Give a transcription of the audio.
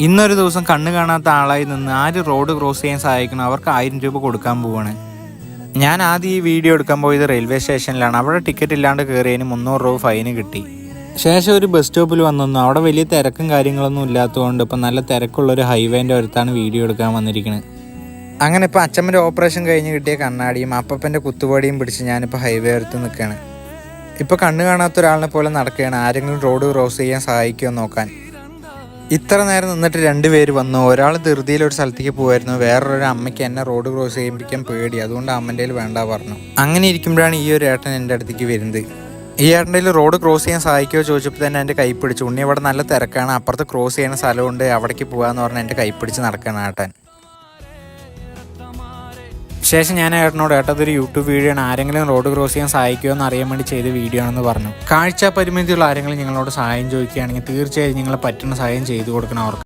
ഇന്നൊരു ദിവസം കണ്ണ് കാണാത്ത ആളായി നിന്ന് ആര് റോഡ് ക്രോസ് ചെയ്യാൻ സഹായിക്കണം അവർക്ക് 1000 രൂപ കൊടുക്കാൻ പോവാണ്. ഞാൻ ആദ്യം ഈ വീഡിയോ എടുക്കാൻ പോയത് റെയിൽവേ സ്റ്റേഷനിലാണ്. അവിടെ ടിക്കറ്റ് ഇല്ലാണ്ട് കയറിയതിന് 300 രൂപ ഫൈന് കിട്ടി. ശേഷം ഒരു ബസ് സ്റ്റോപ്പിൽ വന്നു. അവിടെ വലിയ തിരക്കും കാര്യങ്ങളൊന്നും ഇല്ലാത്തതുകൊണ്ട് ഇപ്പം നല്ല തിരക്കുള്ളൊരു ഹൈവേൻ്റെ അടുത്താണ് വീഡിയോ എടുക്കാൻ വന്നിരിക്കുന്നത്. അങ്ങനെ ഇപ്പോൾ അച്ഛമ്മൻ്റെ ഓപ്പറേഷൻ കഴിഞ്ഞ് കിട്ടിയ കണ്ണാടിയും അപ്പൻ്റെ കുത്തുപാടിയും പിടിച്ച് ഞാനിപ്പോൾ ഹൈവേ അടുത്ത് നിൽക്കുകയാണ്. ഇപ്പോൾ കണ്ണ് കാണാത്ത ഒരാളിനെ പോലെ നടക്കുകയാണ്. ആരെങ്കിലും റോഡ് ക്രോസ് ചെയ്യാൻ സഹായിക്കുമോ നോക്കാൻ. ഇത്ര നേരം നിന്നിട്ട് 2 പേര് വന്നു. ഒരാൾ ധൃതിയിൽ ഒരു സ്ഥലത്തേക്ക് പോകുമായിരുന്നു. വേറൊരു അമ്മയ്ക്ക് എന്നെ റോഡ് ക്രോസ് ചെയ്യിപ്പിക്കാൻ പേടി, അതുകൊണ്ട് അമ്മൻ്റെ വേണ്ട പറഞ്ഞു. അങ്ങനെ ഇരിക്കുമ്പോഴാണ് ഈ ഒരു ഏട്ടൻ എൻ്റെ അടുത്തേക്ക് വരുന്നത്. ഈ ഏട്ടൻ്റെ റോഡ് ക്രോസ് ചെയ്യാൻ സഹായിക്കുമോ ചോദിച്ചപ്പോൾ തന്നെ എൻ്റെ കൈ പിടിച്ചു. ഉണ്ണി ഇവിടെ നല്ല തിരക്കാണ്, അപ്പുറത്ത് ക്രോസ് ചെയ്യുന്ന സ്ഥലമുണ്ട്, അവിടേക്ക് പോകാമെന്ന് പറഞ്ഞാൽ എൻ്റെ കൈ പിടിച്ച് നടക്കുകയാണ് ഏട്ടൻ. ശേഷം ഞാൻ ഏട്ടനോട് അതൊരു യൂട്യൂബ് വീഡിയോ ആണ്, ആരെങ്കിലും റോഡ് ക്രോസ് ചെയ്യാൻ സഹായിക്കുമോ എന്ന് അറിയാൻ വേണ്ടി ചെയ്ത വീഡിയോ ആണെന്ന് പറഞ്ഞു. കാഴ്ച പരിമിതിയുള്ള ആരെങ്കിലും നിങ്ങളോട് സഹായം ചോദിക്കുകയാണെങ്കിൽ തീർച്ചയായും നിങ്ങളെ പറ്റുന്ന സഹായം ചെയ്തു കൊടുക്കണം അവർക്ക്.